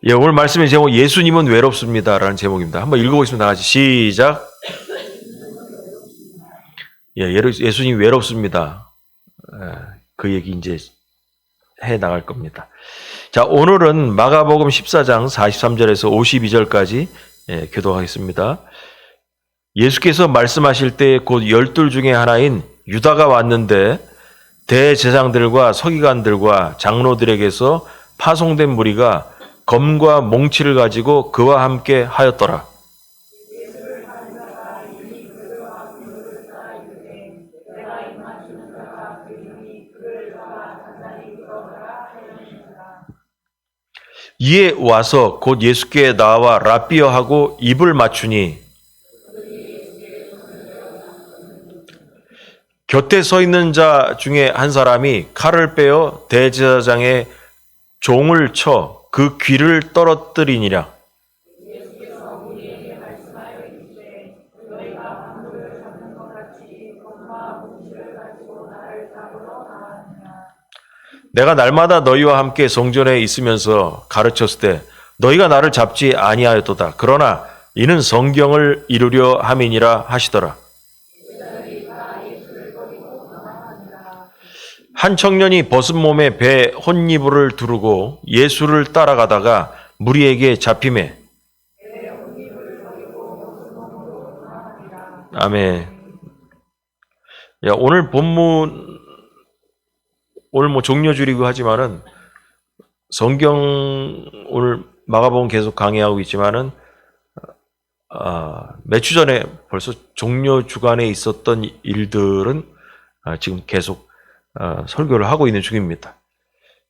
예, 오늘 말씀의 제목 예수님은 외롭습니다라는 제목입니다. 한번 읽어보겠습니다. 다 같이 시작. 예, 예수님 외롭습니다. 그 얘기 이제 해 나갈 겁니다. 자, 오늘은 마가복음 14장 43절에서 52절까지 교독하겠습니다. 예수께서 말씀하실 때 곧 12 중에 하나인 유다가 왔는데 대제사장들과 서기관들과 장로들에게서 파송된 무리가 검과 몽치를 가지고 그와 함께 하였더라. 이에 와서 곧 예수께 나와 라삐어 하고 입을 맞추니 곁에 서 있는 자 중에 한 사람이 칼을 빼어 대제사장의 종을 쳐 그 귀를 떨어뜨리니라. 내가 날마다 너희와 함께 성전에 있으면서 가르쳤을 때 너희가 나를 잡지 아니하였도다. 그러나 이는 성경을 이루려 함이니라 하시더라. 한 청년이 벗은 몸에 배 혼이불을 두르고 예수를 따라가다가 무리에게 잡히매. 아멘. 야, 오늘 본문 오늘 종료줄이고 하지만은 성경 오늘 마가복음 계속 강의하고 있지만은 몇 주 전에 벌써 종료 주간에 있었던 일들은 지금 계속 설교를 하고 있는 중입니다.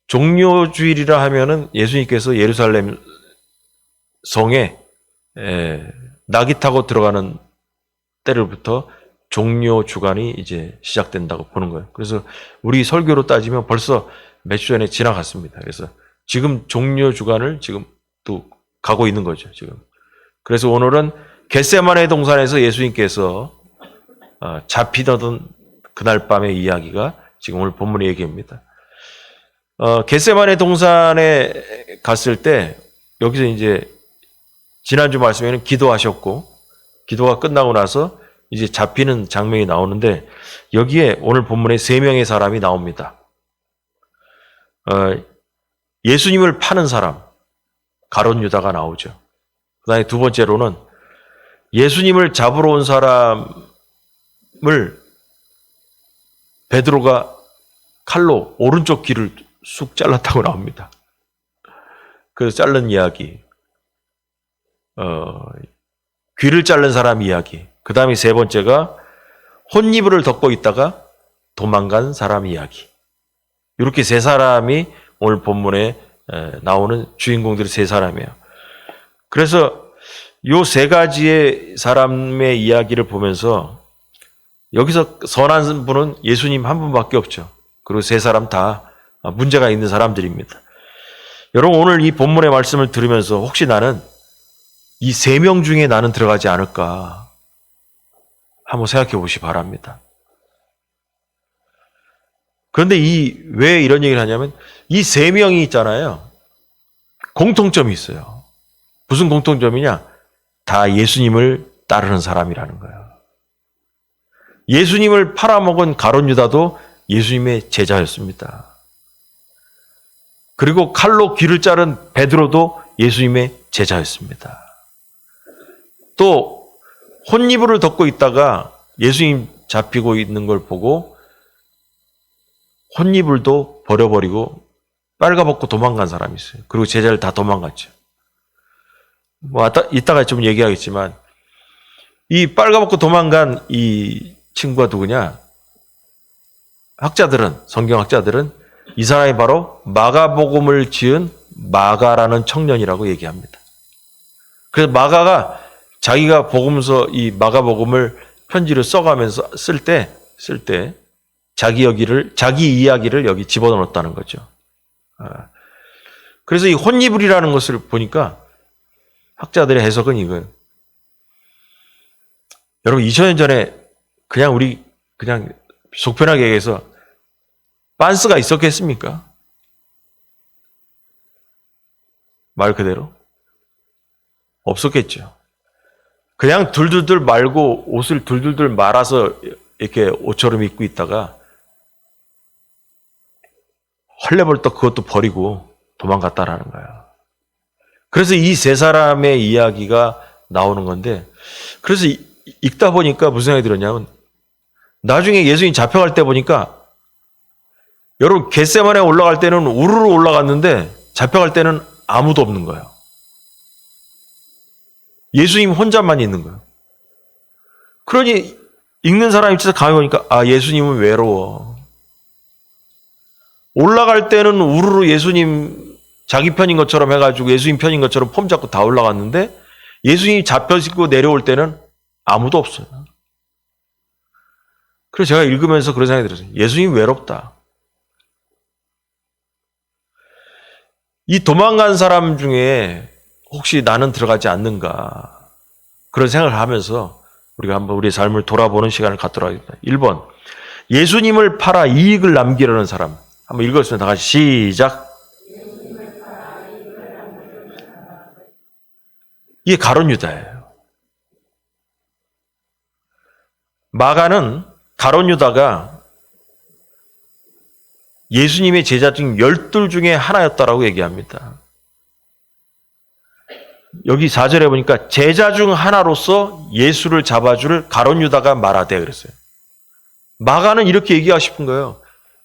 종료주일이라 하면은 예수님께서 예루살렘 성에 낙이 타고 들어가는 때로부터 종료 주간이 이제 시작된다고 보는 거예요. 그래서 우리 설교로 따지면 벌써 몇 주 전에 지나갔습니다. 그래서 지금 종료 주간을 지금 또 가고 있는 거죠, 지금. 그래서 오늘은 겟세마네 동산에서 예수님께서 잡히던 그날 밤의 이야기가 지금 오늘 본문의 얘기입니다. 겟세마네 동산에 갔을 때 여기서 이제 지난주 말씀에는 기도하셨고 기도가 끝나고 나서 이제 잡히는 장면이 나오는데 여기에 오늘 본문에 3명의 사람이 나옵니다. 예수님을 파는 사람, 가룟 유다가 나오죠. 그 다음에 두 번째로는 예수님을 잡으러 온 사람을 베드로가 칼로 오른쪽 귀를 쑥 잘랐다고 나옵니다. 그래서 자른 이야기, 귀를 자른 사람 이야기, 그 다음에 세 번째가 혼이불을 덮고 있다가 도망간 사람 이야기. 이렇게 세 사람이 오늘 본문에 나오는 주인공들이 세 사람이에요. 그래서 요 세 가지의 사람의 이야기를 보면서 여기서 선한 분은 예수님 한 분밖에 없죠. 그리고 세 사람 다 문제가 있는 사람들입니다. 여러분 오늘 이 본문의 말씀을 들으면서 혹시 나는 이 3명 중에 나는 들어가지 않을까 한번 생각해 보시기 바랍니다. 그런데 왜 이런 얘기를 하냐면 이 3명이 있잖아요. 공통점이 있어요. 무슨 공통점이냐? 다 예수님을 따르는 사람이라는 거예요. 예수님을 팔아먹은 가룟 유다도 예수님의 제자였습니다. 그리고 칼로 귀를 자른 베드로도 예수님의 제자였습니다. 또 혼이불을 덮고 있다가 예수님 잡히고 있는 걸 보고 혼이불도 버려버리고 빨가벗고 도망간 사람이 있어요. 그리고 제자를 다 도망갔죠. 이따가 좀 얘기하겠지만 이 빨가벗고 도망간 이 친구가 누구냐? 성경학자들은 이 사람이 바로 마가복음을 지은 마가라는 청년이라고 얘기합니다. 그래서 마가가 자기가 복음서 이 마가복음을 편지를 써가면서 쓸 때 자기 이야기를 여기 집어넣었다는 거죠. 그래서 이 혼이불이라는 것을 보니까 학자들의 해석은 이거예요. 여러분 2000년 전에 그냥 속편하게 얘기해서 빤스가 있었겠습니까? 말 그대로 없었겠죠. 그냥 둘둘둘 말고 옷을 둘둘둘 말아서 이렇게 옷처럼 입고 있다가 헐레벌떡 그것도 버리고 도망갔다라는 거예요. 그래서 이 세 사람의 이야기가 나오는 건데, 그래서 읽다 보니까 무슨 생각이 들었냐면, 나중에 예수님이 잡혀갈 때 보니까, 여러분 겟세마네 올라갈 때는 우르르 올라갔는데 잡혀갈 때는 아무도 없는 거예요. 예수님 혼자만 있는 거예요. 그러니 읽는 사람 입장에서 가만히 보니까, 아, 예수님은 외로워. 올라갈 때는 우르르 예수님 자기 편인 것처럼 해가지고 예수님 편인 것처럼 폼 잡고 다 올라갔는데, 예수님이 잡혀지고 내려올 때는 아무도 없어요. 그래서 제가 읽으면서 그런 생각이 들었어요. 예수님 외롭다. 이 도망간 사람 중에 혹시 나는 들어가지 않는가, 그런 생각을 하면서 우리가 한번 우리의 삶을 돌아보는 시간을 갖도록 하겠습니다. 1번, 예수님을 팔아 이익을 남기려는 사람. 한번 읽었습니다. 다 같이 시작. 이게 가룟 유다예요. 마가는 가룟 유다가 예수님의 제자 중 12 중에 하나였다라고 얘기합니다. 여기 4절에 보니까 제자 중 하나로서 예수를 잡아줄 가룟 유다가 말하되 그랬어요. 마가는 이렇게 얘기하고 싶은 거예요.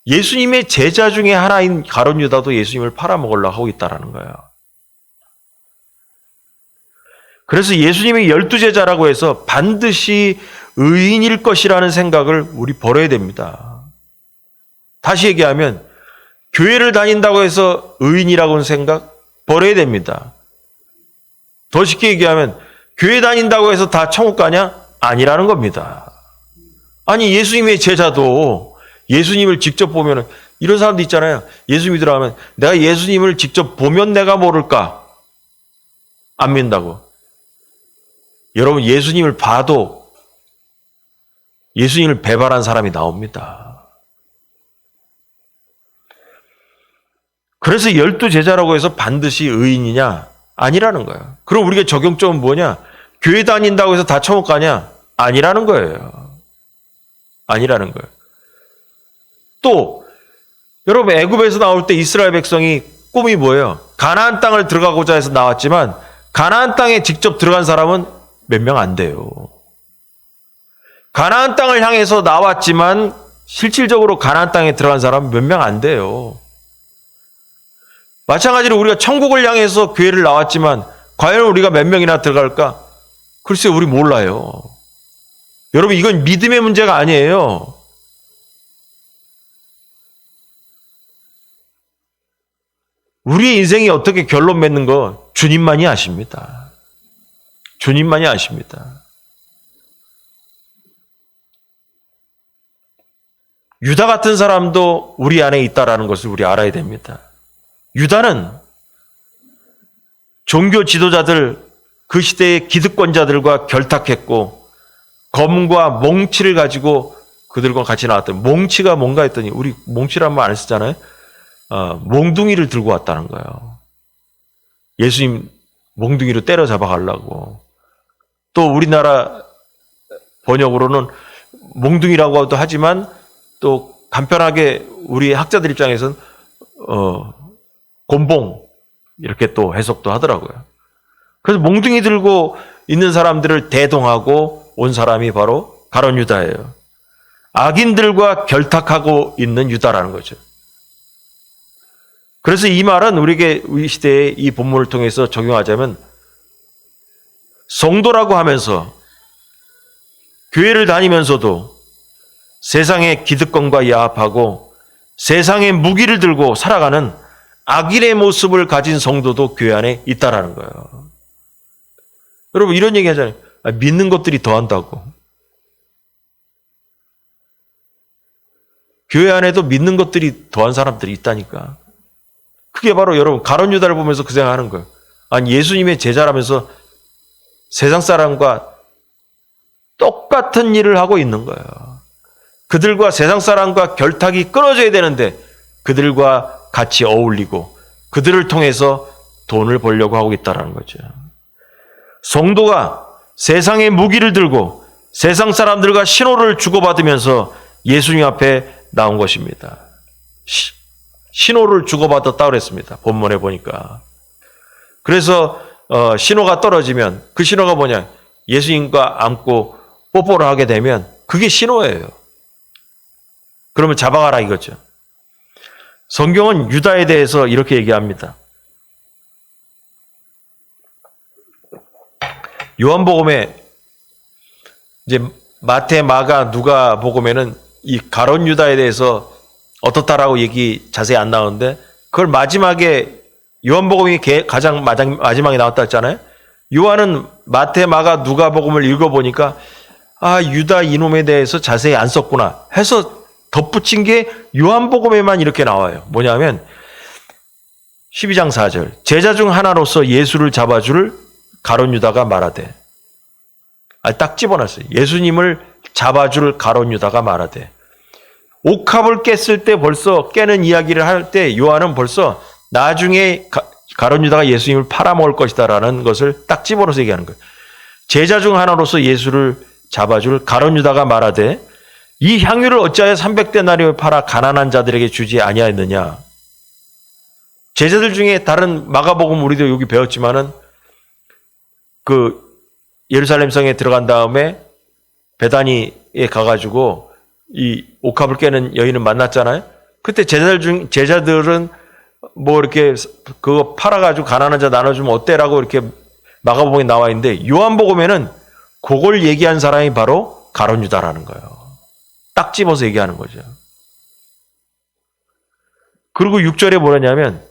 예수님의 제자 중에 하나인 가룟 유다도 예수님을 팔아먹으려고 하고 있다는 거예요. 그래서 예수님의 12제자라고 해서 반드시 의인일 것이라는 생각을 우리 버려야 됩니다. 다시 얘기하면 교회를 다닌다고 해서 의인이라고 하는 생각 버려야 됩니다. 더 쉽게 얘기하면 교회 다닌다고 해서 다 천국 가냐? 아니라는 겁니다. 아니, 예수님의 제자도 예수님을 직접 보면, 이런 사람도 있잖아요. 예수 믿으라 하면 내가 예수님을 직접 보면 내가 모를까? 안 믿는다고. 여러분, 예수님을 봐도 예수님을 배반한 사람이 나옵니다. 그래서 12제자라고 해서 반드시 의인이냐? 아니라는 거예요. 그럼 우리가 적용점은 뭐냐? 교회 다닌다고 해서 다 천국 가냐? 아니라는 거예요. 아니라는 거예요. 또 여러분, 애굽에서 나올 때 이스라엘 백성이 꿈이 뭐예요? 가나안 땅을 들어가고자 해서 나왔지만 가나안 땅에 직접 들어간 사람은 몇 명 안 돼요. 가나안 땅을 향해서 나왔지만 실질적으로 가나안 땅에 들어간 사람은 몇 명 안 돼요. 마찬가지로 우리가 천국을 향해서 교회를 나왔지만 과연 우리가 몇 명이나 들어갈까? 글쎄요, 우리 몰라요. 여러분, 이건 믿음의 문제가 아니에요. 우리의 인생이 어떻게 결론 맺는 거 주님만이 아십니다. 주님만이 아십니다. 유다 같은 사람도 우리 안에 있다라는 것을 우리 알아야 됩니다. 유다는 종교 지도자들, 그 시대의 기득권자들과 결탁했고 검과 몽치를 가지고 그들과 같이 나왔더니, 몽치가 뭔가 했더니, 우리 몽치란 말 안 쓰잖아요. 몽둥이를 들고 왔다는 거예요. 예수님 몽둥이로 때려잡아 가려고. 또 우리나라 번역으로는 몽둥이라고도 하지만 또 간편하게 우리 학자들 입장에서는 곤봉 이렇게 또 해석도 하더라고요. 그래서 몽둥이 들고 있는 사람들을 대동하고 온 사람이 바로 가룟 유다예요. 악인들과 결탁하고 있는 유다라는 거죠. 그래서 이 말은 우리에게 우리 시대의 이 본문을 통해서 적용하자면, 성도라고 하면서 교회를 다니면서도 세상의 기득권과 야합하고 세상의 무기를 들고 살아가는 악인의 모습을 가진 성도도 교회 안에 있다라는 거예요. 여러분, 이런 얘기 하잖아요. 믿는 것들이 더한다고. 교회 안에도 믿는 것들이 더한 사람들이 있다니까. 그게 바로 여러분, 가룟 유다를 보면서 그 생각하는 거예요. 아니, 예수님의 제자라면서 세상 사람과 똑같은 일을 하고 있는 거예요. 그들과 세상 사람과 결탁이 끊어져야 되는데 그들과 같이 어울리고 그들을 통해서 돈을 벌려고 하고 있다는 거죠. 성도가 세상의 무기를 들고 세상 사람들과 신호를 주고받으면서 예수님 앞에 나온 것입니다. 신호를 주고받았다고 그랬습니다. 본문에 보니까. 그래서 신호가 떨어지면 그 신호가 뭐냐? 예수님과 안고 뽀뽀를 하게 되면 그게 신호예요. 그러면 잡아가라 이거죠. 성경은 유다에 대해서 이렇게 얘기합니다. 요한복음에 이제 마태, 마가, 누가 복음에는 이 가룟 유다에 대해서 어떻다라고 얘기 자세히 안 나오는데 그걸 마지막에 요한복음이 가장 마지막에 나왔다 했잖아요. 요한은 마태, 마가, 누가 복음을 읽어보니까 유다 이놈에 대해서 자세히 안 썼구나 해서 덧붙인 게 요한복음에만 이렇게 나와요. 뭐냐면 12장 4절 제자 중 하나로서 예수를 잡아줄 가룟 유다가 말하되 딱 집어놨어요. 예수님을 잡아줄 가룟 유다가 말하되 옥합을 깼을 때 벌써 깨는 이야기를 할 때 요한은 벌써 나중에 가룟 유다가 예수님을 팔아먹을 것이다라는 것을 딱 집어넣어서 얘기하는 거예요. 제자 중 하나로서 예수를 잡아줄 가룟 유다가 말하되 이 향유를 어찌하여 300데나리오에 팔아 가난한 자들에게 주지 아니하였느냐. 제자들 중에 다른 마가복음 우리도 여기 배웠지만은 그 예루살렘 성에 들어간 다음에 베다니에 가가지고 이 옥합을 깨는 여인을 만났잖아요. 그때 제자들은 뭐 이렇게 그거 팔아가지고 가난한 자 나눠주면 어때라고 이렇게 마가복음에 나와 있는데 요한복음에는 그걸 얘기한 사람이 바로 가룟 유다라는 거예요. 딱 집어서 얘기하는 거죠. 그리고 6절에 뭐냐면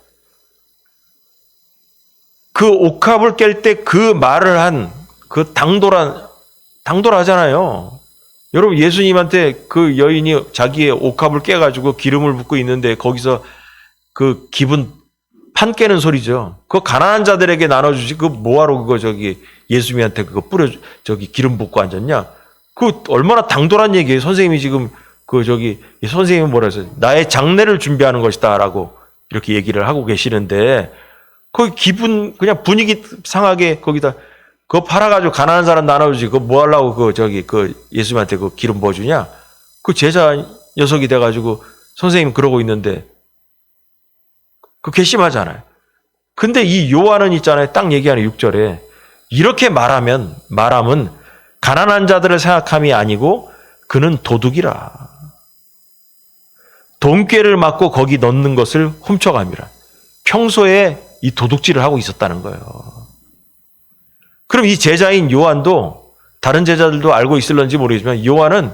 그 옥합을 깰 때 그 말을 한 그 당돌하잖아요. 여러분 예수님한테 그 여인이 자기의 옥합을 깨가지고 기름을 붓고 있는데 거기서 그 기분 판 깨는 소리죠. 그거 가난한 자들에게 나눠주지. 그거 뭐하러 그거 예수님한테 그거 기름 붓고 앉았냐? 그 얼마나 당돌한 얘기예요. 선생님이 지금 선생님은 뭐라 했어요? 나의 장례를 준비하는 것이다라고 이렇게 얘기를 하고 계시는데 거기 기분 그냥 분위기 상하게 거기다 그거 팔아가지고 가난한 사람 나눠주지. 그거 뭐 하려고 예수님한테 그 기름 부어주냐? 그 제자 녀석이 돼가지고 선생님 그러고 있는데 그 괘씸하잖아요. 근데 이 요한은 있잖아요. 딱 얘기하는 6절에 이렇게 말하면 가난한 자들을 생각함이 아니고 그는 도둑이라. 돈꾀를 맞고 거기 넣는 것을 훔쳐감이라. 평소에 이 도둑질을 하고 있었다는 거예요. 그럼 이 제자인 요한도 다른 제자들도 알고 있을런지 모르겠지만 요한은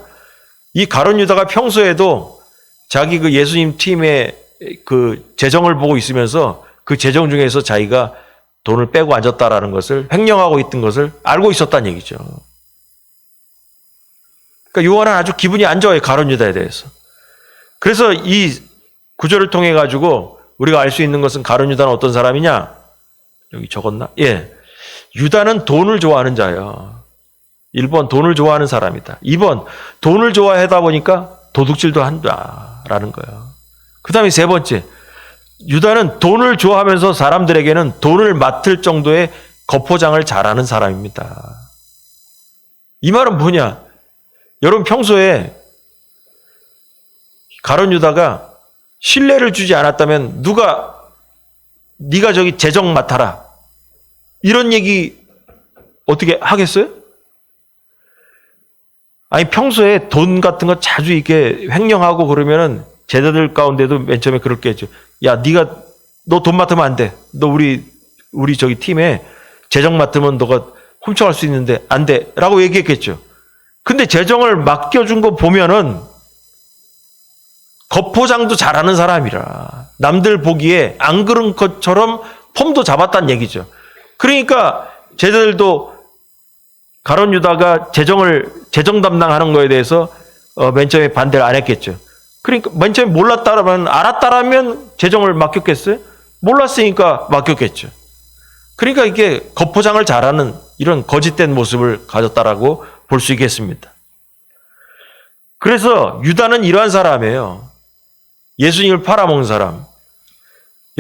이 가룟 유다가 평소에도 자기 그 예수님 팀의 그 재정을 보고 있으면서 그 재정 중에서 자기가 돈을 빼고 앉았다라는 것을 횡령하고 있던 것을 알고 있었다는 얘기죠. 그러니까 요한은 아주 기분이 안 좋아요. 가룟 유다에 대해서. 그래서 이 구절을 통해 가지고 우리가 알 수 있는 것은 가룟 유다는 어떤 사람이냐? 여기 적었나? 예. 유다는 돈을 좋아하는 자예요. 1번 돈을 좋아하는 사람이다. 2번 돈을 좋아하다 보니까 도둑질도 한다라는 거예요. 그 다음에 세 번째, 유다는 돈을 좋아하면서 사람들에게는 돈을 맡을 정도의 거포장을 잘하는 사람입니다. 이 말은 뭐냐? 여러분 평소에 가룟 유다가 신뢰를 주지 않았다면 네가 재정 맡아라. 이런 얘기 어떻게 하겠어요? 아니 평소에 돈 같은 거 자주 이렇게 횡령하고 그러면은 제자들 가운데도 맨 처음에 그렇게 했죠. 야, 너 돈 맡으면 안 돼. 너 우리 팀에 재정 맡으면 너가 훔쳐갈 수 있는데 안 돼. 라고 얘기했겠죠. 근데 재정을 맡겨준 거 보면은 겉포장도 잘하는 사람이라. 남들 보기에 안 그런 것처럼 폼도 잡았다는 얘기죠. 그러니까 제자들도 가룟 유다가 재정 담당하는 거에 대해서 맨 처음에 반대를 안 했겠죠. 그러니까 맨 처음에 알았다라면 재정을 맡겼겠어요? 몰랐으니까 맡겼겠죠. 그러니까 이게 겉포장을 잘하는 이런 거짓된 모습을 가졌다라고 볼 수 있겠습니다. 그래서 유다는 이러한 사람이에요. 예수님을 팔아먹은 사람.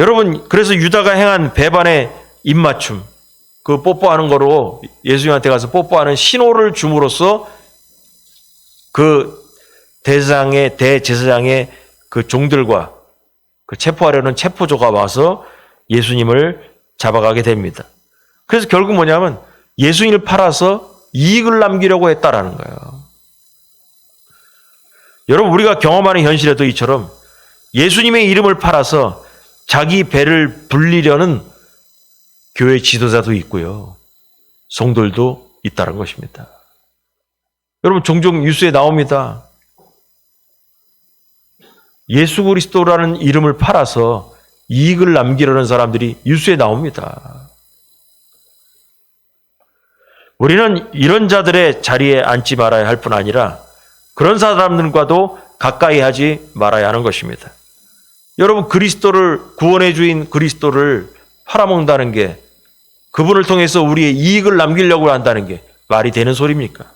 여러분, 그래서 유다가 행한 배반의 입맞춤, 그 뽀뽀하는 거로 예수님한테 가서 뽀뽀하는 신호를 줌으로써 그 대제사장의 그 종들과 그 체포하려는 체포조가 와서 예수님을 잡아가게 됩니다. 그래서 결국 뭐냐면 예수님을 팔아서 이익을 남기려고 했다라는 거예요. 여러분, 우리가 경험하는 현실에도 이처럼 예수님의 이름을 팔아서 자기 배를 불리려는 교회 지도자도 있고요. 성도들도 있다는 것입니다. 여러분, 종종 뉴스에 나옵니다. 예수 그리스도라는 이름을 팔아서 이익을 남기려는 사람들이 뉴스에 나옵니다. 우리는 이런 자들의 자리에 앉지 말아야 할 뿐 아니라 그런 사람들과도 가까이 하지 말아야 하는 것입니다. 여러분, 그리스도를, 구원의 주인 그리스도를 팔아먹는다는 게, 그분을 통해서 우리의 이익을 남기려고 한다는 게 말이 되는 소리입니까?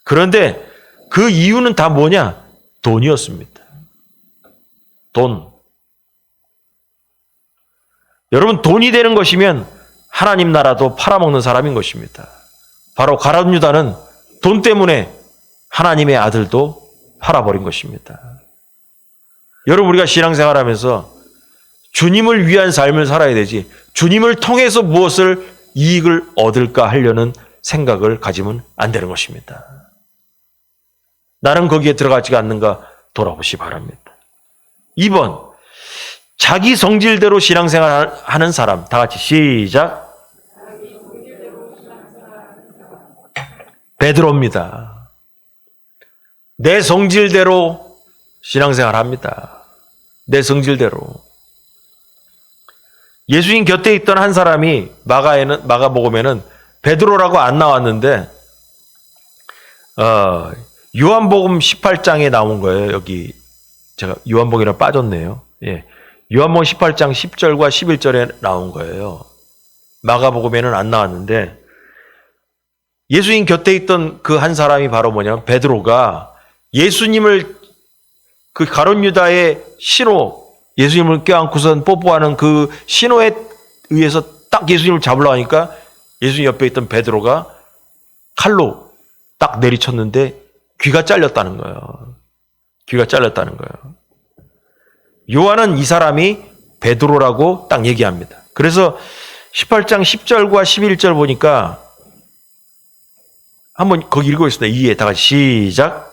그런데 그 이유는 다 뭐냐? 돈이었습니다. 돈. 여러분, 돈이 되는 것이면 하나님 나라도 팔아먹는 사람인 것입니다. 바로 가룟 유다는 돈 때문에 하나님의 아들도 팔아버린 것입니다. 여러분, 우리가 신앙생활하면서 주님을 위한 삶을 살아야 되지, 주님을 통해서 무엇을 이익을 얻을까 하려는 생각을 가지면 안 되는 것입니다. 나는 거기에 들어가지가 않는가 돌아보시 바랍니다. 2번, 자기 성질대로 신앙생활 하는 사람. 다 같이 시작. 베드로입니다. 내 성질대로 신앙생활 합니다. 내 성질대로. 예수님 곁에 있던 한 사람이 마가복음에는 베드로라고 안 나왔는데 요한복음 18장에 나온 거예요. 여기 제가 요한복음이랑 빠졌네요. 예. 요한복음 18장 10절과 11절에 나온 거예요. 마가복음에는 안 나왔는데 예수님 곁에 있던 그 한 사람이 바로 뭐냐면 베드로가 예수님을 그 가룟 유다의 신호, 예수님을 껴안고선 뽀뽀하는 그 신호에 의해서 딱 예수님을 잡으려고 하니까 예수님 옆에 있던 베드로가 칼로 딱 내리쳤는데 귀가 잘렸다는 거예요. 귀가 잘렸다는 거예요. 요한은 이 사람이 베드로라고 딱 얘기합니다. 그래서 18장 10절과 11절 보니까 한번 거기 읽어보겠습니다. 2에 다 같이 시작.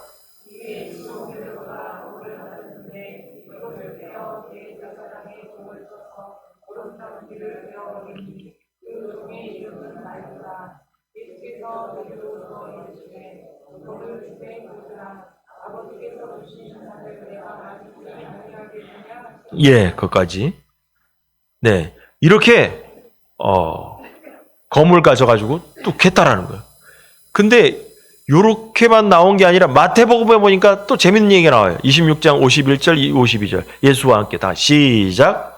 예, 그까지. 네, 이렇게 검을 가져가지고 뚝 했다라는 거예요. 근데 요렇게만 나온 게 아니라 마태복음에 보니까 또 재밌는 얘기가 나와요. 26장 51절, 52절. 예수와 함께 다 시작.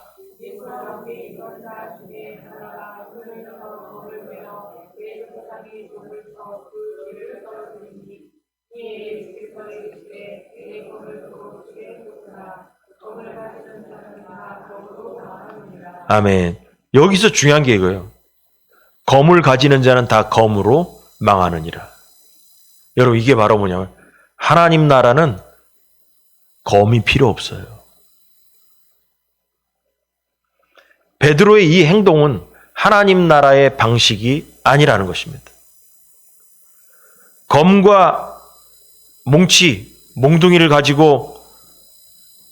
아멘. 여기서 중요한 게 이거예요. 검을 가지는 자는 다 검으로 망하느니라. 여러분, 이게 바로 뭐냐면 하나님 나라는 검이 필요 없어요. 베드로의 이 행동은 하나님 나라의 방식이 아니라는 것입니다. 검과 몽치, 몽둥이를 가지고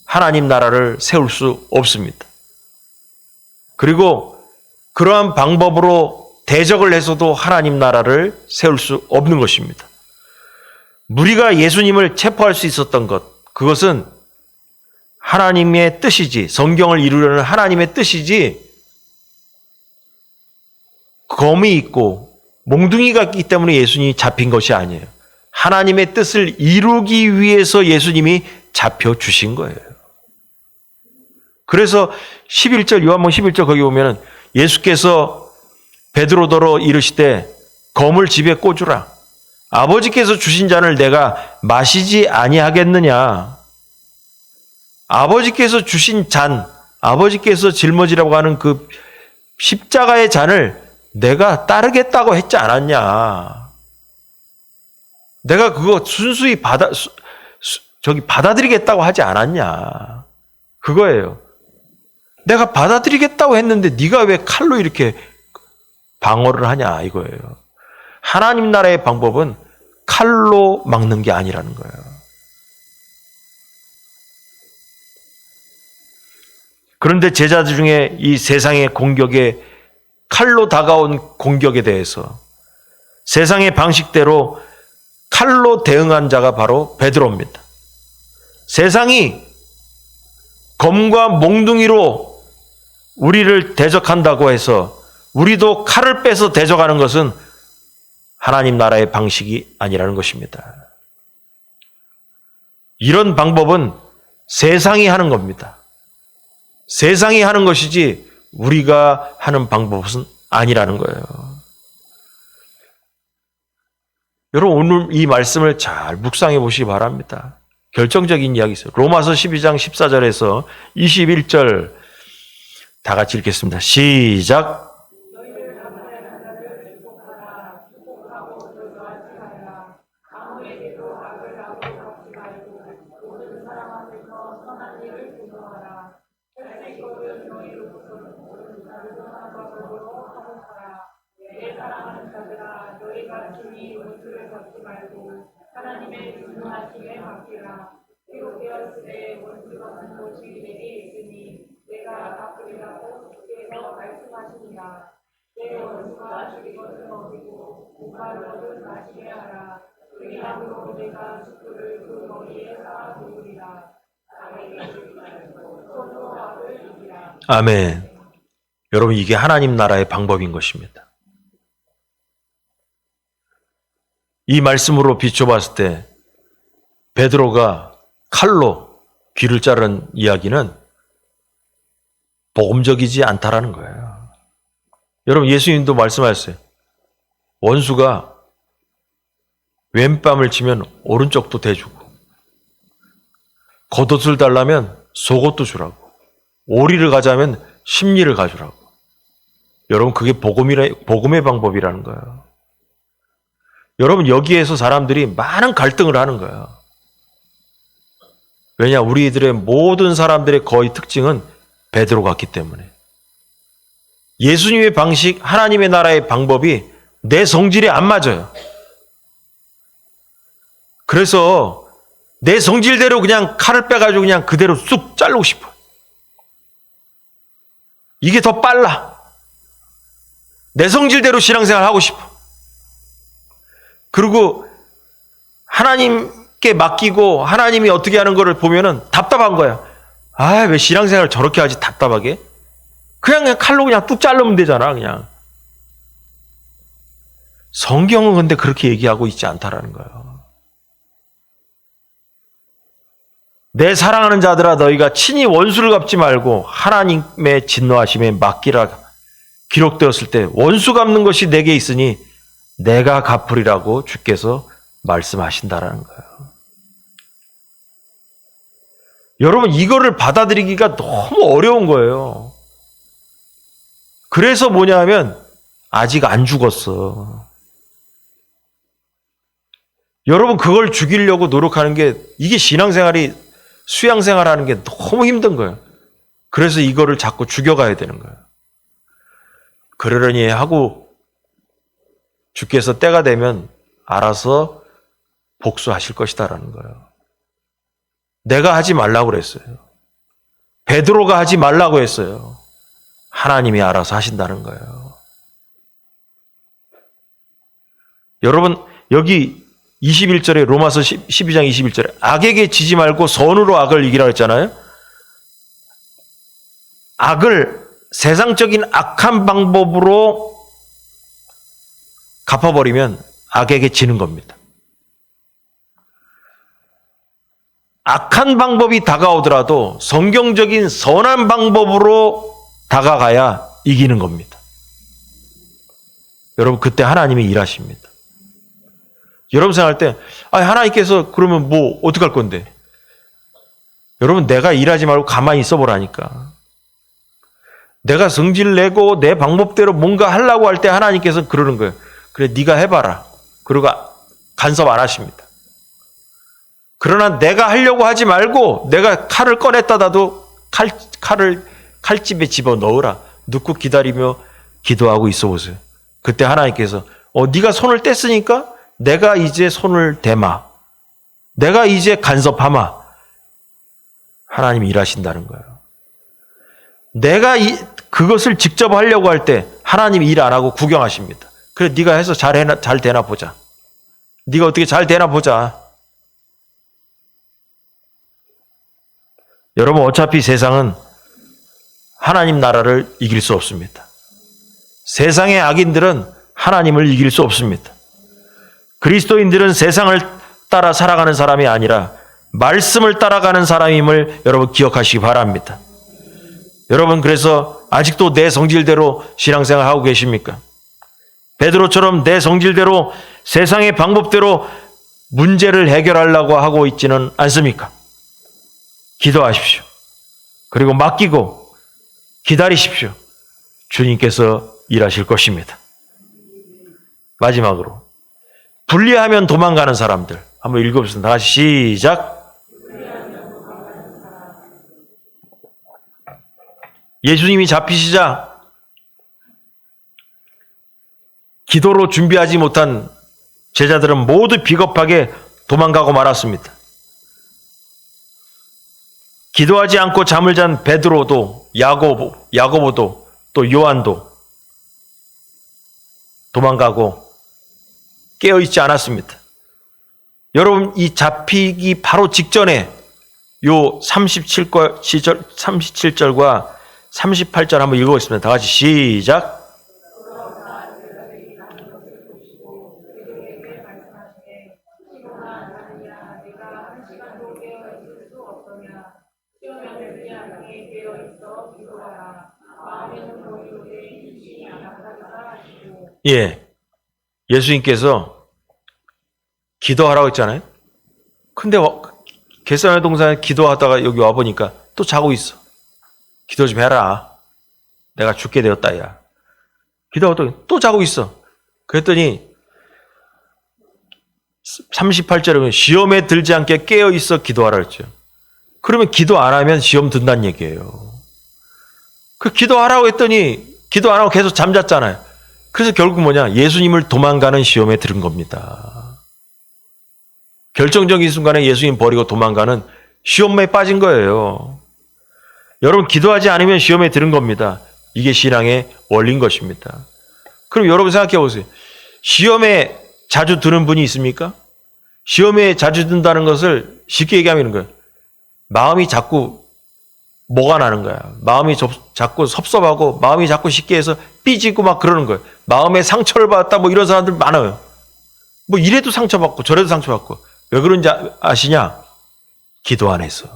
하나님 나라를 세울 수 없습니다. 그리고 그러한 방법으로 대적을 해서도 하나님 나라를 세울 수 없는 것입니다. 무리가 예수님을 체포할 수 있었던 것, 그것은 하나님의 뜻이지, 성경을 이루려는 하나님의 뜻이지, 검이 있고 몽둥이가 있기 때문에 예수님이 잡힌 것이 아니에요. 하나님의 뜻을 이루기 위해서 예수님이 잡혀주신 거예요. 그래서 11절, 요한복음 11절 거기 보면은 예수께서 베드로더러 이르시되 검을 집에 꽂으라. 아버지께서 주신 잔을 내가 마시지 아니하겠느냐. 아버지께서 주신 잔, 아버지께서 짊어지라고 하는 그 십자가의 잔을 내가 따르겠다고 했지 않았냐. 내가 그거 순수히 받아들이겠다고 하지 않았냐. 그거예요. 내가 받아들이겠다고 했는데 네가 왜 칼로 이렇게 방어를 하냐 이거예요. 하나님 나라의 방법은 칼로 막는 게 아니라는 거예요. 그런데 제자들 중에 이 세상의 공격에 칼로 다가온 공격에 대해서 세상의 방식대로 칼로 대응한 자가 바로 베드로입니다. 세상이 검과 몽둥이로 우리를 대적한다고 해서 우리도 칼을 빼서 대적하는 것은 하나님 나라의 방식이 아니라는 것입니다. 이런 방법은 세상이 하는 겁니다. 세상이 하는 것이지 우리가 하는 방법은 아니라는 거예요. 여러분 오늘 이 말씀을 잘 묵상해 보시기 바랍니다. 결정적인 이야기 있어요. 로마서 12장 14절에서 21절 다 같이 읽겠습니다. 시작. 아멘. 여러분 이게 하나님 나라의 방법인 것입니다. 이 말씀으로 비춰봤을 때 베드로가 칼로 귀를 자른 이야기는 복음적이지 않다라는 거예요. 여러분 예수님도 말씀하셨어요. 원수가 왼뺨을 치면 오른쪽도 대주고 겉옷을 달라면 속옷도 주라고 오리를 가자면 십리를 가주라고. 여러분 그게 복음의 방법이라는 거예요. 여러분 여기에서 사람들이 많은 갈등을 하는 거예요. 왜냐 우리들의 모든 사람들의 거의 특징은 베드로 같기 때문에. 예수님의 방식, 하나님의 나라의 방법이 내 성질에 안 맞아요. 그래서 내 성질대로 그냥 칼을 빼가지고 그냥 그대로 쑥 자르고 싶어. 이게 더 빨라. 내 성질대로 신앙생활 하고 싶어. 그리고 하나님께 맡기고 하나님이 어떻게 하는 거를 보면은 답답한 거야. 아, 왜 신앙생활 저렇게 하지 답답하게? 그냥 칼로 그냥 뚝 자르면 되잖아, 그냥. 성경은 근데 그렇게 얘기하고 있지 않다라는 거예요. 내 사랑하는 자들아 너희가 친히 원수를 갚지 말고 하나님의 진노하심에 맡기라 기록되었을 때 원수 갚는 것이 내게 있으니 내가 갚으리라고 주께서 말씀하신다라는 거예요. 여러분 이거를 받아들이기가 너무 어려운 거예요. 그래서 뭐냐 하면 아직 안 죽었어. 여러분 그걸 죽이려고 노력하는 게 이게 신앙생활이 수양생활하는 게 너무 힘든 거예요. 그래서 이거를 자꾸 죽여가야 되는 거예요. 그러려니 하고 주께서 때가 되면 알아서 복수하실 것이다라는 거예요. 내가 하지 말라고 그랬어요. 베드로가 하지 말라고 했어요. 하나님이 알아서 하신다는 거예요. 여러분 여기 21절에 로마서 12장 21절에 악에게 지지 말고 선으로 악을 이기라 했잖아요. 악을 세상적인 악한 방법으로 갚아버리면 악에게 지는 겁니다. 악한 방법이 다가오더라도 성경적인 선한 방법으로 다가가야 이기는 겁니다. 여러분 그때 하나님이 일하십니다. 여러분 생각할 때 하나님께서 그러면 뭐 어떡할 건데? 여러분 내가 일하지 말고 가만히 있어 보라니까. 내가 성질 내고 내 방법대로 뭔가 하려고 할 때 하나님께서 그러는 거예요. 그래, 네가 해봐라. 그리고 간섭 안 하십니다. 그러나 내가 하려고 하지 말고 내가 칼을 꺼냈다가도 칼집에 집어넣으라. 넣고 기다리며 기도하고 있어 보세요. 그때 하나님께서 네가 손을 뗐으니까 내가 이제 손을 대마. 내가 이제 간섭하마. 하나님이 일하신다는 거예요. 내가 그것을 직접 하려고 할 때 하나님이 일 안 하고 구경하십니다. 그래, 네가 해서 잘 되나 보자. 네가 어떻게 잘 되나 보자. 여러분, 어차피 세상은 하나님 나라를 이길 수 없습니다. 세상의 악인들은 하나님을 이길 수 없습니다. 그리스도인들은 세상을 따라 살아가는 사람이 아니라 말씀을 따라가는 사람임을 여러분 기억하시기 바랍니다. 여러분, 그래서 아직도 내 성질대로 신앙생활 하고 계십니까? 베드로처럼 내 성질대로 세상의 방법대로 문제를 해결하려고 하고 있지는 않습니까? 기도하십시오. 그리고 맡기고 기다리십시오. 주님께서 일하실 것입니다. 마지막으로, 분리하면 도망가는 사람들 한번 읽어보겠습니다. 다시 시작. 예수님이 잡히시자 기도로 준비하지 못한 제자들은 모두 비겁하게 도망가고 말았습니다. 기도하지 않고 잠을 잔 베드로도 야고보도 또 요한도 도망가고 깨어있지 않았습니다. 여러분, 이 잡히기 바로 직전에 요 37절과 38절 한번 읽어보겠습니다. 다 같이 시작. 예, 예수님께서 기도하라고 했잖아요. 근데 겟세마네 동산에 기도하다가 여기 와보니까 또 자고 있어. 기도 좀 해라. 내가 죽게 되었다, 야. 기도하다가 또 자고 있어. 그랬더니 38절에 보면 시험에 들지 않게 깨어있어 기도하라 했죠. 그러면 기도 안 하면 시험 든다는 얘기예요. 그 기도하라고 했더니 기도 안 하고 계속 잠잤잖아요. 그래서 결국 뭐냐? 예수님을 도망가는 시험에 들은 겁니다. 결정적인 순간에 예수님 버리고 도망가는 시험에 빠진 거예요. 여러분, 기도하지 않으면 시험에 들은 겁니다. 이게 신앙의 원리인 것입니다. 그럼 여러분 생각해 보세요. 시험에 자주 드는 분이 있습니까? 시험에 자주 든다는 것을 쉽게 얘기하면 이런 거예요. 마음이 자꾸 뭐가 나는 거야. 마음이 자꾸 섭섭하고 마음이 자꾸 쉽게 해서 삐지고 막 그러는 거예요. 마음에 상처를 받았다 뭐 이런 사람들 많아요. 뭐 이래도 상처받고 저래도 상처받고. 왜 그런지 아시냐? 기도 안 해서.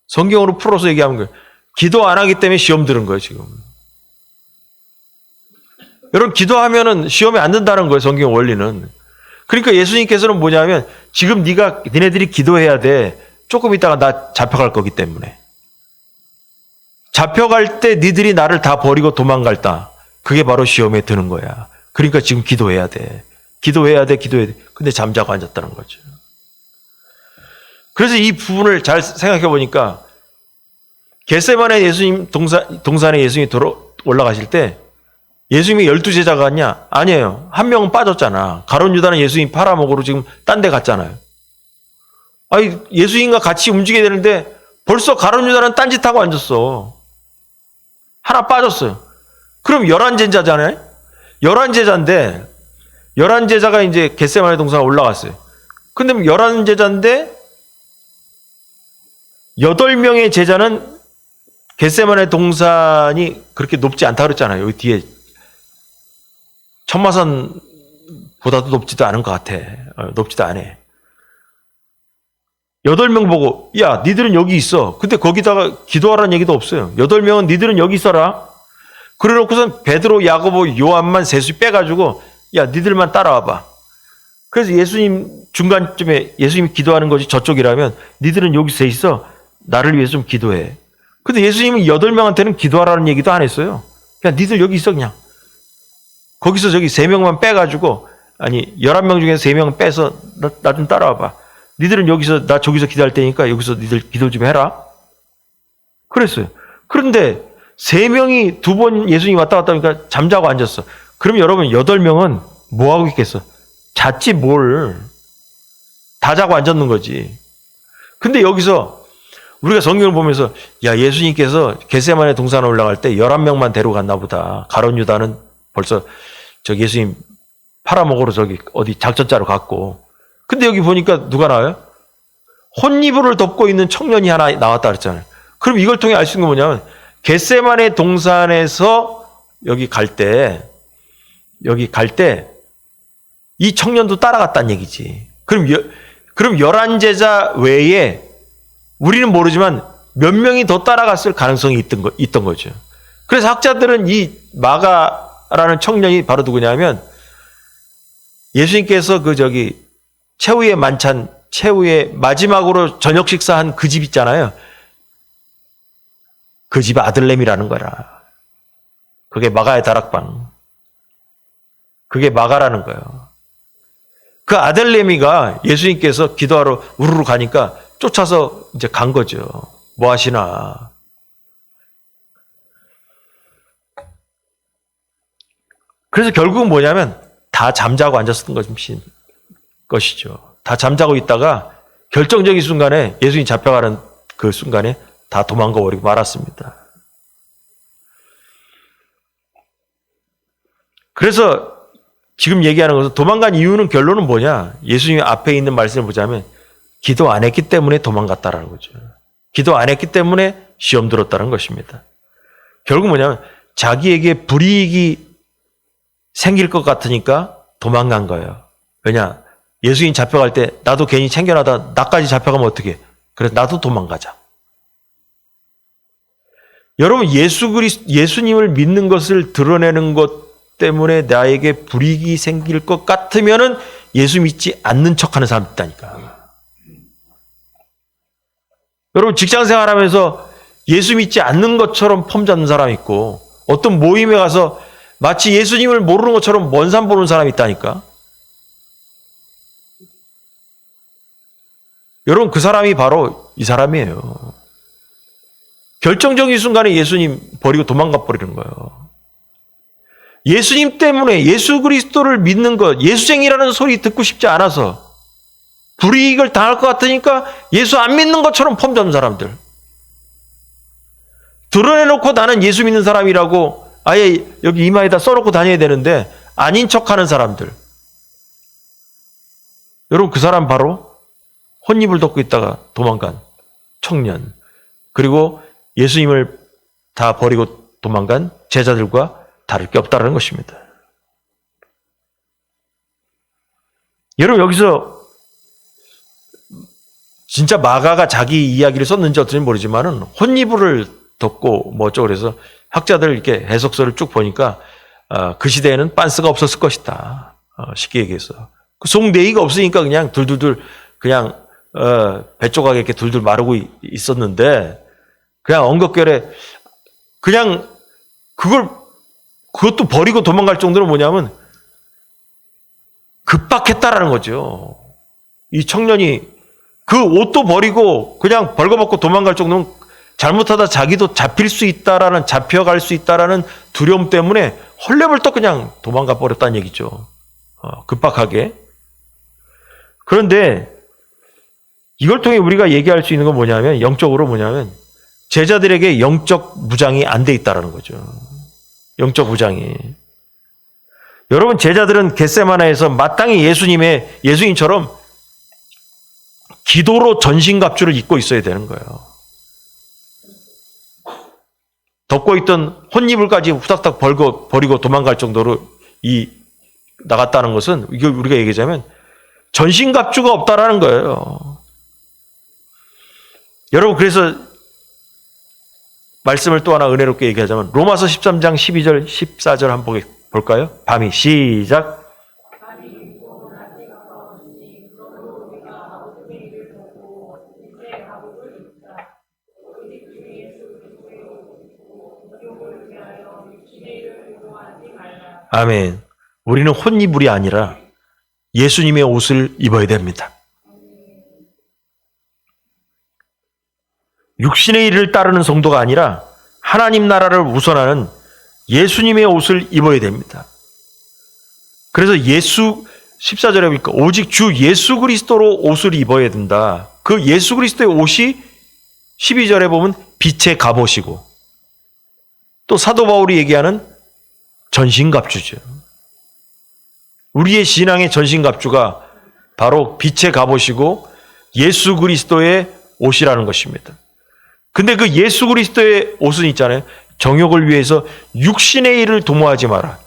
성경으로 풀어서 얘기하는 거예요. 기도 안 하기 때문에 시험 들은 거예요, 지금. 여러분, 기도하면은 시험에 안 든다는 거예요, 성경 원리는. 그러니까 예수님께서는 뭐냐면 지금 니네들이 기도해야 돼. 조금 있다가 나 잡혀갈 거기 때문에. 잡혀갈 때 니들이 나를 다 버리고 도망갈다. 그게 바로 시험에 드는 거야. 그러니까 지금 기도해야 돼. 기도해야 돼. 근데 잠자고 앉았다는 거죠. 그래서 이 부분을 잘 생각해 보니까 겟세마네 예수님 동산에 예수님이 올라가실 때 예수님이 12제자가 갔냐? 아니에요. 한 명은 빠졌잖아. 가룟 유다는 예수님 팔아먹으러 지금 딴 데 갔잖아요. 아니, 예수님과 같이 움직여야 되는데 벌써 가룟 유다는 딴짓하고 앉았어. 하나 빠졌어요. 그럼 11제자잖아요. 11제자인데 11제자가 이제 겟세마네 동산에 올라갔어요. 근데 11제자인데 8명의 제자는 겟세마네 동산이 그렇게 높지 않다 그랬잖아요. 여기 뒤에 천마산보다도 높지도 않은 것 같아. 높지도 않아. 8명 보고 야, 니들은 여기 있어. 근데 거기다가 기도하라는 얘기도 없어요. 8명은 니들은 여기 있어라. 그래놓고선 베드로, 야고보, 요한만 셋이 빼가지고 야, 니들만 따라와봐. 그래서 예수님 중간쯤에 예수님이 기도하는 것이 저쪽이라면 니들은 여기 서 있어. 나를 위해서 좀 기도해. 근데 예수님은 8명한테는 기도하라는 얘기도 안 했어요. 그냥 니들 여기 있어 그냥. 거기서 저기 3명만 빼가지고, 아니 11명 중에서 3명 빼서 나 좀 따라와봐. 니들은 여기서 나 저기서 기도할 테니까 여기서 니들 기도 좀 해라. 그랬어요. 그런데 3명이 2번 예수님이 왔다 갔다 하니까 잠자고 앉았어. 그럼 여러분 8명은 뭐 하고 있겠어? 잤지 뭘. 다 자고 앉았는 거지. 근데 여기서 우리가 성경을 보면서 야 예수님께서 겟세마네 동산에 올라갈 때 11명만 데려갔나 보다. 가룟 유다는 벌써 저기 예수님 팔아먹으러 저기 어디 작전자로 갔고. 근데 여기 보니까 누가 나와요? 혼이불을 덮고 있는 청년이 하나 나왔다 그랬잖아요. 그럼 이걸 통해 알 수 있는 건 뭐냐면 겟세마네 동산에서 여기 갈 때 이 청년도 따라갔다는 얘기지. 그럼 11제자 외에 우리는 모르지만 몇 명이 더 따라갔을 가능성이 있던 거죠. 그래서 학자들은 이 마가라는 청년이 바로 누구냐면 예수님께서 최후의 만찬, 최후의 마지막으로 저녁 식사한 그 집 있잖아요. 그 집 아들내미라는 거라. 그게 마가의 다락방. 그게 마가라는 거예요. 그 아들내미가 예수님께서 기도하러 우르르 가니까 쫓아서 이제 간 거죠. 뭐 하시나. 그래서 결국은 뭐냐면 다 잠자고 앉았던 것이죠. 다 잠자고 있다가 결정적인 순간에 예수님이 잡혀가는 그 순간에 다 도망가 버리고 말았습니다. 그래서 지금 얘기하는 것은 도망간 이유는 결론은 뭐냐? 예수님 앞에 있는 말씀을 보자면 기도 안 했기 때문에 도망갔다라는 거죠. 기도 안 했기 때문에 시험 들었다는 것입니다. 결국 뭐냐면 자기에게 불이익이 생길 것 같으니까 도망간 거예요. 왜냐? 예수님 잡혀갈 때 나도 괜히 챙겨나다 나까지 잡혀가면 어떡해? 그래서 나도 도망가자. 여러분 예수님을 믿는 것을 드러내는 것 때문에 나에게 불이익이 생길 것 같으면은 예수 믿지 않는 척하는 사람 있다니까. 여러분 직장 생활하면서 예수 믿지 않는 것처럼 폼 잡는 사람 있고 어떤 모임에 가서 마치 예수님을 모르는 것처럼 먼 산 보는 사람이 있다니까. 여러분 그 사람이 바로 이 사람이에요. 결정적인 순간에 예수님 버리고 도망가 버리는 거예요. 예수님 때문에 예수 그리스도를 믿는 것, 예수쟁이라는 소리 듣고 싶지 않아서 불이익을 당할 것 같으니까 예수 안 믿는 것처럼 폼 잡는 사람들. 드러내놓고 나는 예수 믿는 사람이라고 아예 여기 이마에다 써놓고 다녀야 되는데 아닌 척하는 사람들. 여러분 그 사람 바로 혼입을 덮고 있다가 도망간 청년. 그리고 예수님을 다 버리고 도망간 제자들과 다를 게 없다는 것입니다. 여러분 여기서 진짜 마가가 자기 이야기를 썼는지 어떤지 모르지만은 혼이불을 덮고 뭐 어쩌고 그래서 학자들 이렇게 해석서를 쭉 보니까 그 시대에는 빤스가 없었을 것이다. 쉽게 얘기해서 그 송대이가 없으니까 그냥 둘둘둘 그냥 배 조각에 이렇게 둘둘 마르고 있었는데 그냥 엉겁결에 그냥 그것도 버리고 도망갈 정도로 뭐냐면 급박했다라는 거죠. 이 청년이 그 옷도 버리고 그냥 벌거벗고 도망갈 정도면 잘못하다 자기도 잡혀갈 수 있다라는 두려움 때문에 헐레벌떡 그냥 도망가 버렸다는 얘기죠. 급박하게. 그런데 이걸 통해 우리가 얘기할 수 있는 건 뭐냐면 영적으로 뭐냐면 제자들에게 영적 무장이 안 돼 있다라는 거죠. 영적 무장이. 여러분 제자들은 겟세마네에서 마땅히 예수님처럼 기도로 전신갑주를 입고 있어야 되는 거예요. 덮고 있던 혼이불까지 후닥닥 버리고 도망갈 정도로 나갔다는 것은 이게 우리가 얘기하자면 전신갑주가 없다라는 거예요. 여러분 그래서 말씀을 또 하나 은혜롭게 얘기하자면 로마서 13장 12절 14절 한번 볼까요? 밤이 시작. 아멘. 우리는 혼이불이 아니라 예수님의 옷을 입어야 됩니다. 육신의 일을 따르는 성도가 아니라 하나님 나라를 우선하는 예수님의 옷을 입어야 됩니다. 그래서 14절에 보니까 오직 주 예수 그리스도로 옷을 입어야 된다. 그 예수 그리스도의 옷이 12절에 보면 빛의 갑옷이고, 또 사도 바울이 얘기하는 전신갑주죠. 우리의 신앙의 전신갑주가 바로 빛의 갑옷이고 예수 그리스도의 옷이라는 것입니다. 근데 그 예수 그리스도의 옷은 있잖아요. 정욕을 위해서 육신의 일을 도모하지 마라.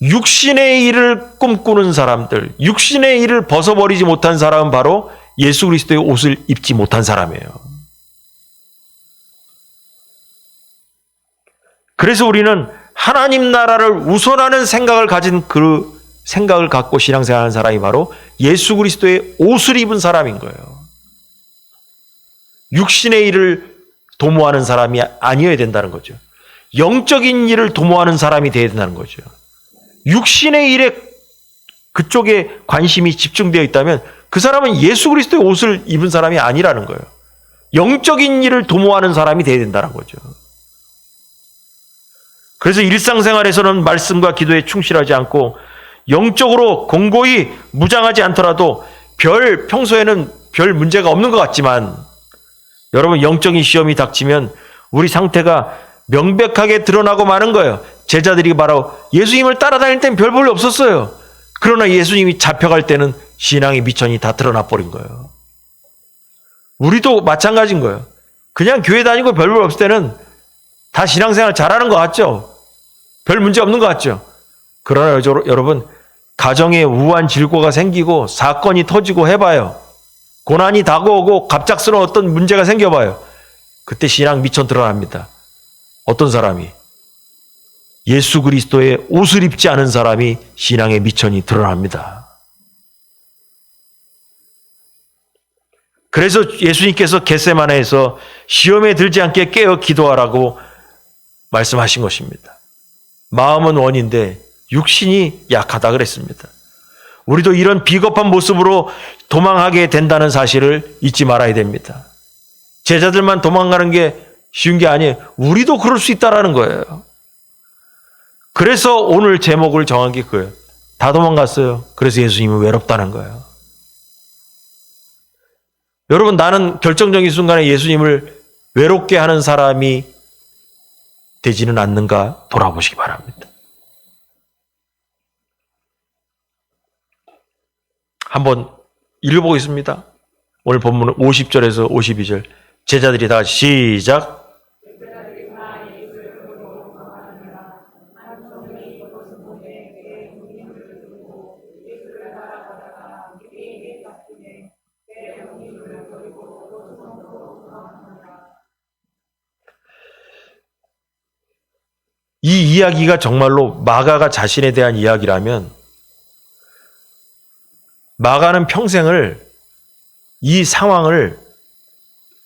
육신의 일을 꿈꾸는 사람들, 육신의 일을 벗어버리지 못한 사람은 바로 예수 그리스도의 옷을 입지 못한 사람이에요. 그래서 우리는 하나님 나라를 우선하는 생각을 가진 그 생각을 갖고 신앙생활하는 사람이 바로 예수 그리스도의 옷을 입은 사람인 거예요. 육신의 일을 도모하는 사람이 아니어야 된다는 거죠. 영적인 일을 도모하는 사람이 되어야 된다는 거죠. 육신의 일에 그쪽에 관심이 집중되어 있다면 그 사람은 예수 그리스도의 옷을 입은 사람이 아니라는 거예요. 영적인 일을 도모하는 사람이 되어야 된다는 거죠. 그래서 일상생활에서는 말씀과 기도에 충실하지 않고 영적으로 공고히 무장하지 않더라도 평소에는 별 문제가 없는 것 같지만 여러분, 영적인 시험이 닥치면 우리 상태가 명백하게 드러나고 마는 거예요. 제자들이 바로 예수님을 따라다닐 땐 별 볼일 없었어요. 그러나 예수님이 잡혀갈 때는 신앙의 미천이 다 드러나 버린 거예요. 우리도 마찬가지인 거예요. 그냥 교회 다니고 별 볼 없을 때는 다 신앙생활 잘하는 것 같죠? 별 문제 없는 것 같죠? 그러나 여러분, 가정에 우한 질고가 생기고 사건이 터지고 해봐요. 고난이 다가오고 갑작스러운 어떤 문제가 생겨봐요. 그때 신앙 미천 드러납니다. 어떤 사람이? 예수 그리스도의 옷을 입지 않은 사람이 신앙의 미천이 드러납니다. 그래서 예수님께서 겟세마네에서 시험에 들지 않게 깨어 기도하라고 말씀하신 것입니다. 마음은 원인데 육신이 약하다 그랬습니다. 우리도 이런 비겁한 모습으로 도망하게 된다는 사실을 잊지 말아야 됩니다. 제자들만 도망가는 게 쉬운 게 아니에요. 우리도 그럴 수 있다라는 거예요. 그래서 오늘 제목을 정한 게 그거예요. 다 도망갔어요. 그래서 예수님은 외롭다는 거예요. 여러분, 나는 결정적인 순간에 예수님을 외롭게 하는 사람이 되지는 않는가 돌아보시기 바랍니다. 한번 읽어보겠습니다. 오늘 본문은 50절에서 52절. 제자들이 다 같이 시작. 이 이야기가 정말로 마가가 자신에 대한 이야기라면 마가는 평생을 이 상황을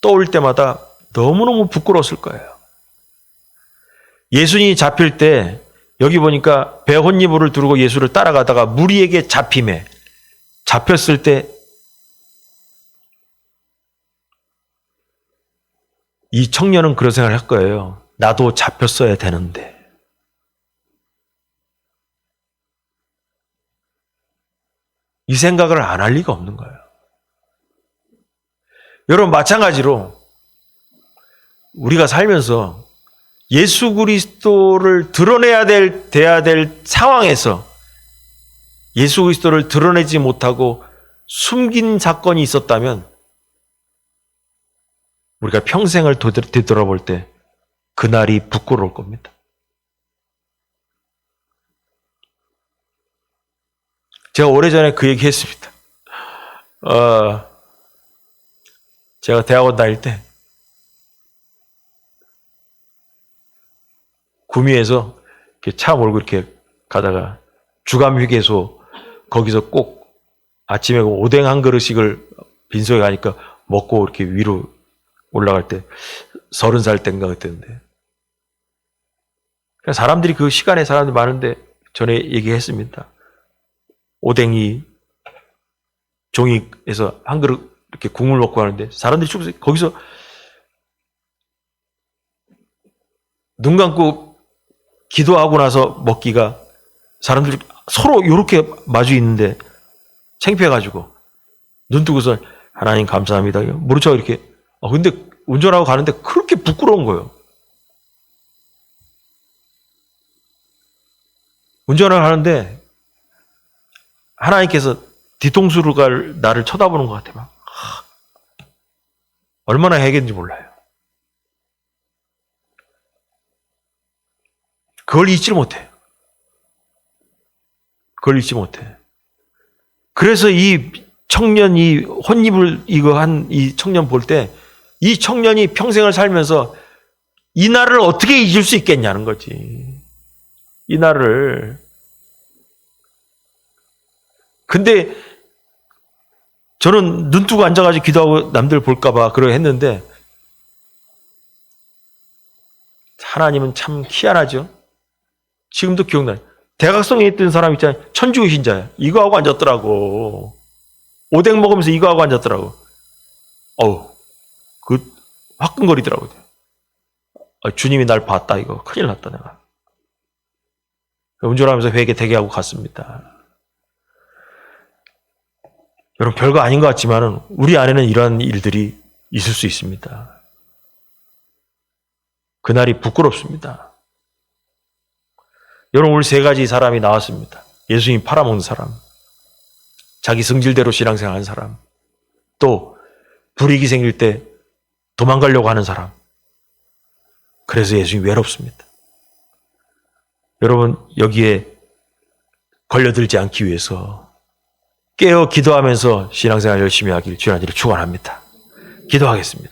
떠올 때마다 너무너무 부끄러웠을 거예요. 예수님이 잡힐 때 여기 보니까 배 혼니부를 두르고 예수를 따라가다가 무리에게 잡힘에 잡혔을 때 이 청년은 그런 생각을 할 거예요. 나도 잡혔어야 되는데. 이 생각을 안 할 리가 없는 거예요. 여러분, 마찬가지로 우리가 살면서 예수 그리스도를 돼야 될 상황에서 예수 그리스도를 드러내지 못하고 숨긴 사건이 있었다면 우리가 평생을 되돌아볼 때 그날이 부끄러울 겁니다. 제가 오래전에 그 얘기 했습니다. 제가 대학원 다닐 때 구미에서 이렇게 차 몰고 이렇게 가다가 주감휴게소 거기서 꼭 아침에 오뎅 한 그릇씩을 빈속에 가니까 먹고 이렇게 위로 올라갈 때 30살 때인가 그랬는데 그러니까 사람들이 그 시간에 사람들이 많은데 전에 얘기했습니다. 오뎅이 종이에서 한 그릇 이렇게 국물 먹고 하는데 사람들이 쭉 거기서 눈 감고 기도하고 나서 먹기가 사람들이 서로 이렇게 마주 있는데 창피해가지고 눈 뜨고서 하나님 감사합니다. 무릎 차고 이렇게. 근데 운전하고 가는데 그렇게 부끄러운 거예요. 운전을 하는데 하나님께서 뒤통수를 갈 나를 쳐다보는 것 같아. 막. 얼마나 해겠는지 몰라요. 그걸 잊지 못해. 그걸 잊지 못해. 그래서 이 청년이 혼입을 이거 한 이 청년 볼 때 이 청년이 평생을 살면서 이 날을 어떻게 잊을 수 있겠냐는 거지. 이 날을. 근데 저는 눈 뜨고 앉아가지고 기도하고 남들 볼까봐 그러고 했는데 하나님은 참 희한하죠. 지금도 기억나요. 대각성에 있던 사람 있잖아요. 천주교 신자야. 이거 하고 앉았더라고. 오뎅 먹으면서 이거 하고 앉았더라고. 그 화끈거리더라고요. 주님이 날 봤다 이거. 큰일 났다 내가. 운전하면서 회개 대개하고 갔습니다. 여러분 별거 아닌 것 같지만은 우리 안에는 이러한 일들이 있을 수 있습니다. 그날이 부끄럽습니다. 여러분 우리 세 가지 사람이 나왔습니다. 예수님 팔아먹는 사람, 자기 성질대로 신앙생활하는 사람, 또 불이익이 생길 때 도망가려고 하는 사람. 그래서 예수님이 외롭습니다. 여러분 여기에 걸려들지 않기 위해서 깨어 기도하면서 신앙생활 열심히 하길 주님 축원합니다. 기도하겠습니다.